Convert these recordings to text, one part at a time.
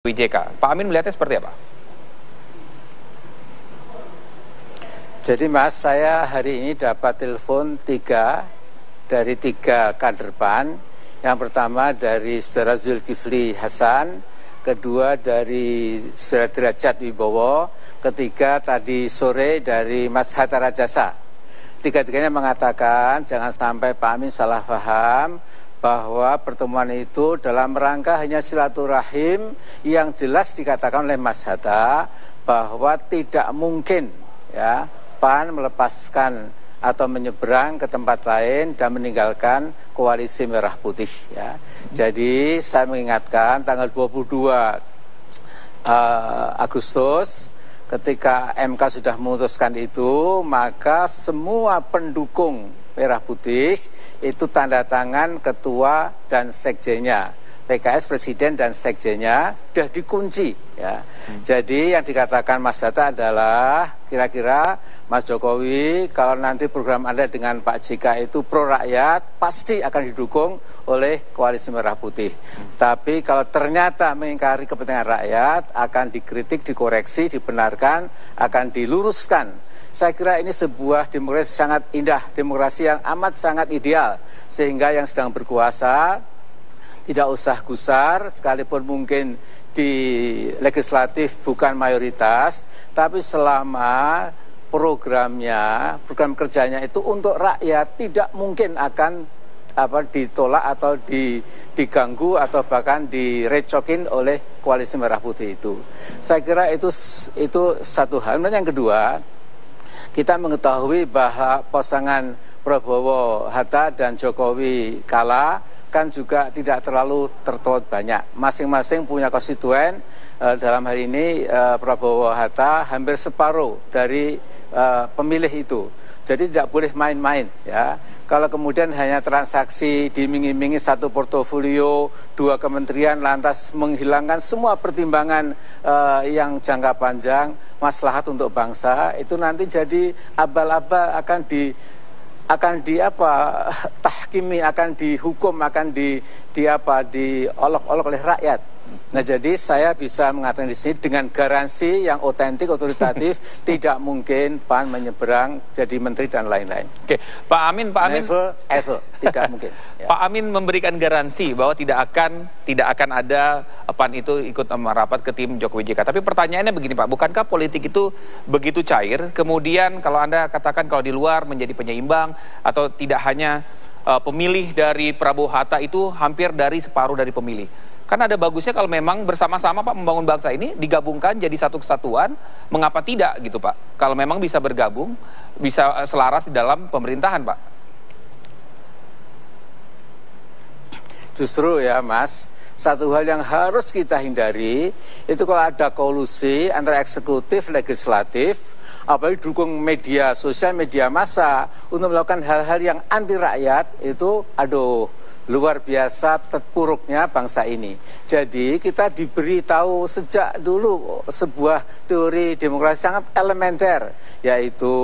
WJK. Pak Amin melihatnya seperti apa? Jadi Mas, saya hari ini dapat telepon dari tiga kader PAN. Yang pertama dari Saudara Zulkifli Hasan, kedua dari Saudara Derajat Wibowo, ketiga tadi sore dari Mas Hatta Rajasa. Tiga-tiganya mengatakan jangan sampai Pak Amin salah paham bahwa pertemuan itu dalam rangka hanya silaturahim, yang jelas dikatakan oleh Mas Hatta bahwa tidak mungkin ya PAN melepaskan atau menyeberang ke tempat lain dan meninggalkan koalisi merah putih ya. Jadi saya mengingatkan tanggal 22 Agustus ketika MK sudah memutuskan itu, maka semua pendukung merah putih itu tanda tangan ketua dan sekjennya. PKS presiden dan sekjennya sudah dikunci ya. Jadi yang dikatakan Mas Hatta adalah kira-kira Mas Jokowi kalau nanti program Anda dengan Pak JK itu pro rakyat, pasti akan didukung oleh koalisi merah putih. Tapi kalau ternyata mengingkari kepentingan rakyat, akan dikritik, dikoreksi, dibenarkan, akan diluruskan. Saya kira ini sebuah demokrasi sangat indah, demokrasi yang amat sangat ideal, sehingga yang sedang berkuasa tidak usah gusar, sekalipun mungkin di legislatif bukan mayoritas, tapi selama program kerjanya itu untuk rakyat, tidak mungkin akan ditolak atau diganggu atau bahkan direcokin oleh koalisi merah putih itu. Saya kira itu satu hal. Dan yang kedua, kita mengetahui bahwa pasangan Prabowo Hatta dan Jokowi kalah kan juga tidak terlalu tertutup banyak. Masing-masing punya konstituen, dalam hal ini Prabowo Hatta hampir separuh dari pemilih itu. Jadi tidak boleh main-main ya. Kalau kemudian hanya transaksi diiming-imingi satu portofolio, dua kementerian, lantas menghilangkan semua pertimbangan yang jangka panjang, maslahat untuk bangsa, itu nanti jadi abal-abal akan tahkimi, akan dihukum, akan diolok-olok oleh rakyat. Nah, jadi saya bisa mengatakan di sini dengan garansi yang otentik, otoritatif, tidak mungkin PAN menyeberang jadi menteri dan lain-lain. Oke, Pak Amin, never ever, tidak mungkin. Ya. Pak Amin memberikan garansi bahwa tidak akan ada PAN itu ikut merapat ke tim Jokowi JK. Tapi pertanyaannya begini Pak, bukankah politik itu begitu cair? Kemudian kalau Anda katakan kalau di luar menjadi penyeimbang atau tidak hanya pemilih dari Prabowo Hatta itu hampir dari separuh dari pemilih. Kan ada bagusnya kalau memang bersama-sama Pak membangun bangsa ini, digabungkan jadi satu kesatuan, mengapa tidak gitu Pak? Kalau memang bisa bergabung, bisa selaras di dalam pemerintahan Pak. Justru ya Mas, satu hal yang harus kita hindari, itu kalau ada kolusi antara eksekutif, legislatif, apalagi dukung media sosial, media massa, untuk melakukan hal-hal yang anti rakyat, itu luar biasa terpuruknya bangsa ini. Jadi kita diberitahu sejak dulu sebuah teori demokrasi sangat elementer, yaitu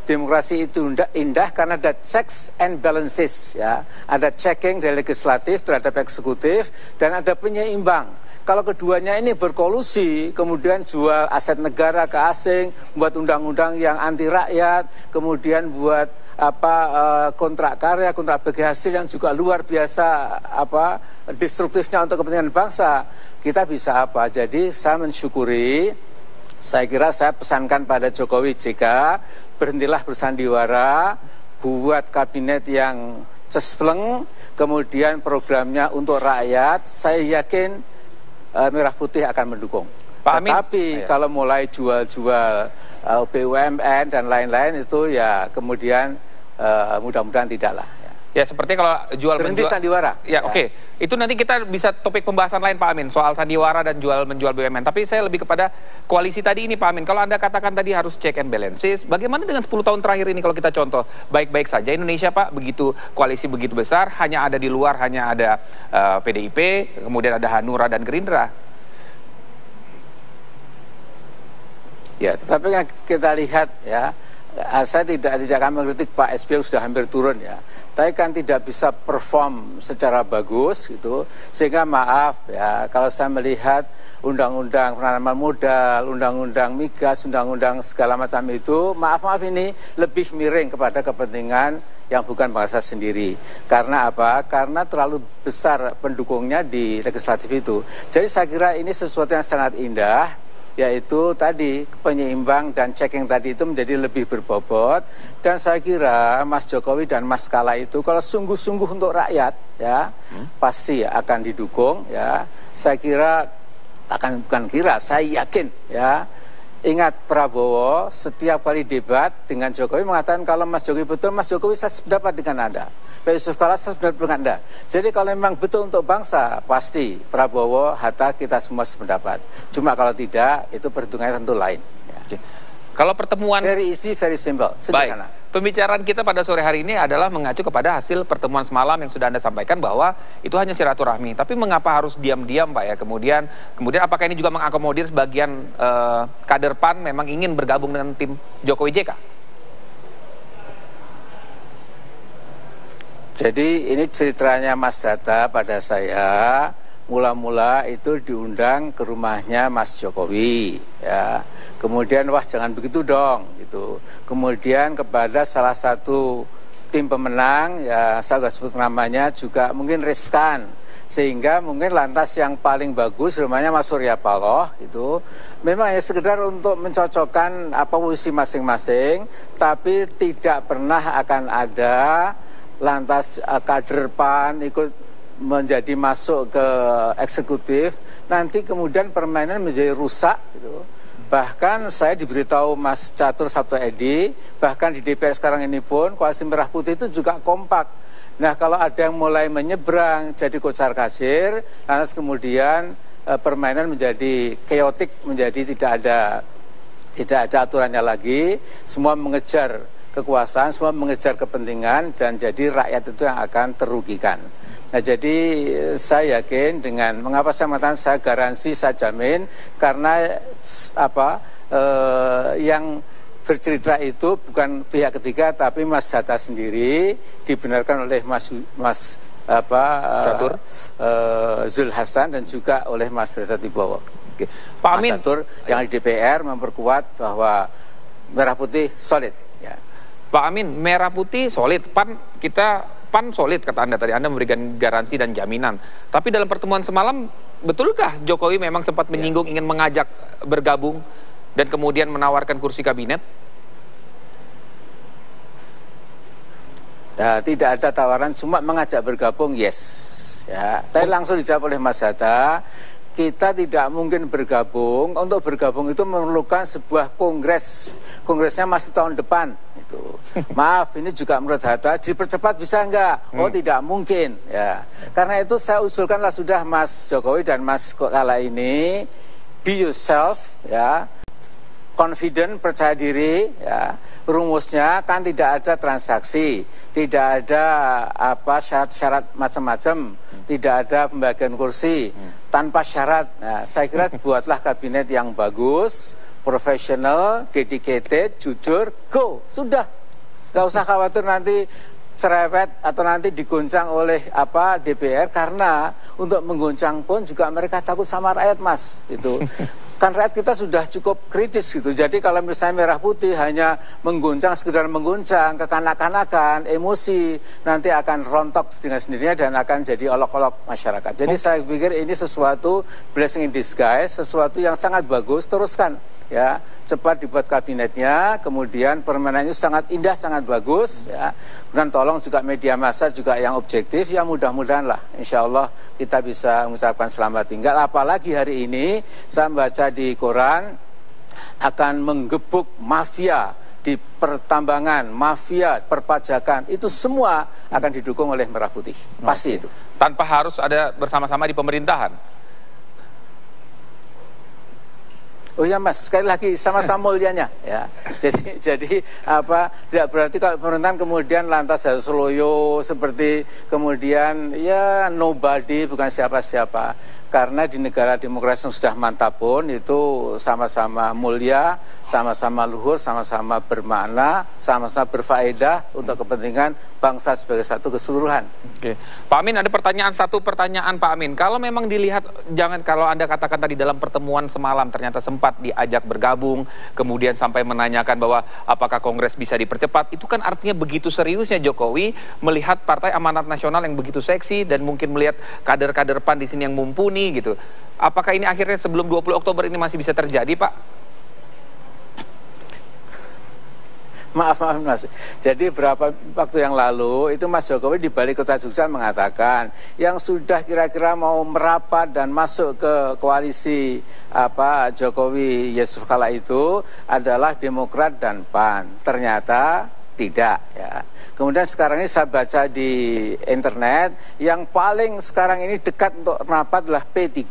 demokrasi itu indah karena ada checks and balances ya. Ada checking dari legislatif terhadap eksekutif dan ada penyeimbang. Kalau keduanya ini berkolusi, kemudian jual aset negara ke asing, buat undang-undang yang anti rakyat, kemudian buat kontrak karya, kontrak bagi hasil yang juga luar biasa destruktifnya untuk kepentingan bangsa, kita bisa apa? Jadi saya mensyukuri, saya kira saya pesankan pada Jokowi JK, berhentilah bersandiwara, buat kabinet yang cespleng, kemudian programnya untuk rakyat, saya yakin Merah Putih akan mendukung. Pak Amin, tapi kalau mulai jual-jual BUMN dan lain-lain itu ya kemudian mudah-mudahan tidaklah. Ya seperti kalau berhenti sandiwara. Ya, oke. Itu nanti kita bisa topik pembahasan lain Pak Amin soal sandiwara dan menjual BUMN. Tapi saya lebih kepada koalisi tadi ini Pak Amin. Kalau Anda katakan tadi harus check and balances, bagaimana dengan 10 tahun terakhir ini kalau kita contoh? Baik-baik saja Indonesia Pak, begitu koalisi begitu besar, hanya ada di luar, hanya ada PDIP, kemudian ada Hanura dan Gerindra. Ya, tetapi kita lihat ya, saya tidak akan mengkritik Pak SBY sudah hampir turun ya, tapi kan tidak bisa perform secara bagus gitu, sehingga maaf ya kalau saya melihat undang-undang penanaman modal, undang-undang migas, undang-undang segala macam itu, maaf ini lebih miring kepada kepentingan yang bukan bangsa sendiri. Karena apa? Karena terlalu besar pendukungnya di legislatif itu. Jadi saya kira ini sesuatu yang sangat indah, yaitu tadi penyeimbang dan checking tadi itu menjadi lebih berbobot. Dan saya kira Mas Jokowi dan Mas Kala itu kalau sungguh-sungguh untuk rakyat ya pasti akan didukung ya. Saya kira saya yakin ya. Ingat Prabowo setiap kali debat dengan Jokowi mengatakan kalau Mas Jokowi betul, Mas Jokowi saya sependapat dengan Anda. Pak Yusuf Kala saya sependapat dengan Anda. Jadi kalau memang betul untuk bangsa, pasti Prabowo, Hatta, kita semua sependapat. Cuma kalau tidak, itu perhitungannya tentu lain. Ya. Oke. Kalau pertemuan... Very easy, very simple. Sederhana. Baik. Pembicaraan kita pada sore hari ini adalah mengacu kepada hasil pertemuan semalam yang sudah Anda sampaikan bahwa itu hanya silaturahmi. Tapi mengapa harus diam-diam Pak ya? Kemudian apakah ini juga mengakomodir sebagian kader PAN memang ingin bergabung dengan tim Jokowi JK? Jadi ini ceritanya Mas Hatta pada saya. Mula-mula itu diundang ke rumahnya Mas Jokowi ya. Kemudian wah jangan begitu dong gitu. Kemudian kepada salah satu tim pemenang ya saya nggak sebut namanya juga mungkin riskan, sehingga mungkin lantas yang paling bagus rumahnya Mas Surya Paloh itu memang ya sekedar untuk mencocokkan apa posisi masing-masing, tapi tidak pernah akan ada lantas kader PAN ikut menjadi masuk ke eksekutif, nanti kemudian permainan menjadi rusak gitu. Bahkan saya diberitahu Mas Catur Sabto Edi, bahkan di DPR sekarang ini pun Koalisi Merah Putih itu juga kompak. Nah kalau ada yang mulai menyeberang jadi kocar kacir, lantas kemudian permainan menjadi keotik, menjadi tidak ada aturannya lagi, semua mengejar kekuasaan, semua mengejar kepentingan, dan jadi rakyat itu yang akan terugikan. Nah jadi saya yakin dengan mengapa saya mengatakan saya garansi, saya jamin, karena yang bercerita itu bukan pihak ketiga tapi Mas Hatta sendiri, dibenarkan oleh Mas Zul Hasan dan juga oleh Mas Reza Tibowo. Oke. Pak Amin, Mas Catur yang di DPR memperkuat bahwa Merah Putih solid. Ya. Pak Amin, Merah Putih solid, PAN solid kata Anda tadi, Anda memberikan garansi dan jaminan. Tapi dalam pertemuan semalam, betulkah Jokowi memang sempat menyinggung ingin mengajak bergabung dan kemudian menawarkan kursi kabinet? Nah, tidak ada tawaran, cuma mengajak bergabung, yes. Ya, tapi langsung dijawab oleh Mas Hatta, kita tidak mungkin bergabung. Untuk bergabung itu memerlukan sebuah kongres. Kongresnya masih tahun depan. Itu. Maaf, ini juga menurut Hatta dipercepat bisa enggak? Oh tidak mungkin. Ya, karena itu saya usulkanlah sudah Mas Jokowi dan Mas Kala ini be yourself, ya, confident, percaya diri, ya. Rumusnya kan tidak ada transaksi, tidak ada syarat-syarat macam-macam, tidak ada pembagian kursi tanpa syarat. Nah, saya kira buatlah kabinet yang bagus, profesional, dedicated, jujur, go, sudah. Gak usah khawatir nanti cerewet atau nanti diguncang oleh DPR, karena untuk mengguncang pun juga mereka takut sama rakyat, Mas. Itu kan rakyat kita sudah cukup kritis gitu. Jadi kalau misalnya Merah Putih hanya mengguncang, sekedar mengguncang, kekanak-kanakan, emosi, nanti akan rontok dengan sendirinya dan akan jadi olok-olok masyarakat. Jadi saya pikir ini sesuatu blessing in disguise, sesuatu yang sangat bagus, teruskan. Ya, cepat dibuat kabinetnya, kemudian permainannya sangat indah, sangat bagus, ya. Dan tolong juga media massa juga yang objektif, ya mudah-mudahan lah, insya Allah kita bisa mengucapkan selamat tinggal. Apalagi hari ini saya membaca di koran akan menggebuk mafia di pertambangan, mafia perpajakan, itu semua akan didukung oleh Merah Putih, pasti itu. Tanpa harus ada bersama-sama di pemerintahan. Oh ya Mas, sekali lagi sama-sama mulianya ya. Jadi tidak berarti kalau pemerintahan kemudian lantas harus loyo seperti kemudian ya nobody, bukan siapa-siapa. karena di negara demokrasi yang sudah mantap pun itu sama-sama mulia, sama-sama luhur, sama-sama bermakna, sama-sama berfaedah untuk kepentingan bangsa sebagai satu keseluruhan. Oke, Pak Amin, ada satu pertanyaan Pak Amin. Kalau memang dilihat, kalau Anda katakan tadi dalam pertemuan semalam ternyata sempat diajak bergabung, kemudian sampai menanyakan bahwa apakah Kongres bisa dipercepat, itu kan artinya begitu seriusnya Jokowi melihat Partai Amanat Nasional yang begitu seksi dan mungkin melihat kader-kader PAN di sini yang mumpuni gitu. Apakah ini akhirnya sebelum 20 Oktober ini masih bisa terjadi, Pak? Maaf Mas. Jadi berapa waktu yang lalu itu Mas Jokowi di Balai Kota Jogja mengatakan yang sudah kira-kira mau merapat dan masuk ke koalisi Jokowi Yusuf kala itu adalah Demokrat dan PAN. Ternyata tidak ya. Kemudian sekarang ini saya baca di internet yang paling sekarang ini dekat untuk merapat adalah P3.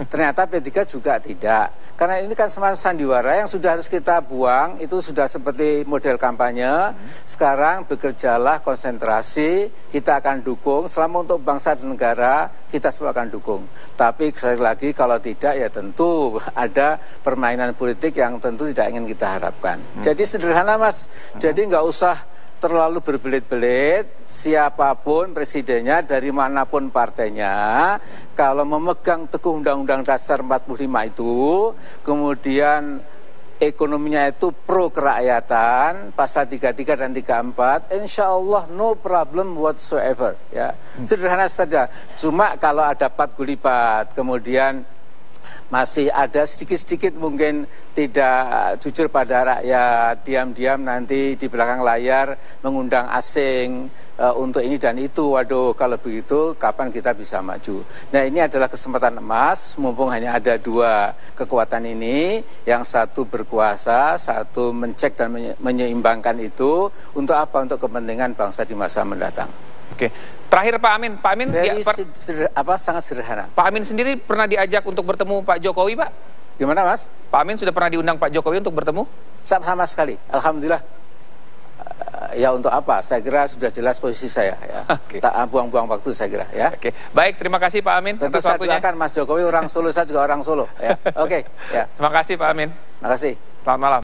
Ternyata P3 juga tidak. Karena ini kan semacam sandiwara yang sudah harus kita buang, itu sudah seperti model kampanye. Sekarang bekerjalah konsentrasi, kita akan dukung selama untuk bangsa dan negara, kita semua akan dukung. Tapi sekali lagi kalau tidak ya tentu ada permainan politik yang tentu tidak ingin kita harapkan. Jadi sederhana Mas, jadi nggak usah terlalu berbelit-belit, siapapun presidennya, dari manapun partainya, kalau memegang teguh Undang-Undang Dasar 45 itu, kemudian ekonominya itu pro kerakyatan, pasal 33 dan 34, insya Allah no problem whatsoever. Ya. Sederhana saja, cuma kalau ada pat gulipat, kemudian masih ada sedikit-sedikit mungkin tidak jujur pada rakyat, diam-diam nanti di belakang layar mengundang asing untuk ini dan itu. Waduh, kalau begitu kapan kita bisa maju? Nah, ini adalah kesempatan emas, mumpung hanya ada dua kekuatan ini, yang satu berkuasa, satu mencek dan menyeimbangkan itu, untuk apa? Untuk kepentingan bangsa di masa mendatang. Oke, terakhir Pak Amin, sangat sederhana. Pak Amin sendiri pernah diajak untuk bertemu Pak Jokowi, Pak? Gimana Mas? Pak Amin sudah pernah diundang Pak Jokowi untuk bertemu? Sama sekali, alhamdulillah. Ya untuk apa? Saya kira sudah jelas posisi saya. Ya. Tak buang-buang waktu saya kira. Ya. Oke, baik, terima kasih Pak Amin. Tentu saya doakan Mas Jokowi orang Solo, saya juga orang Solo. Ya. Oke. Ya. Terima kasih Pak Amin. Terima kasih. Selamat malam.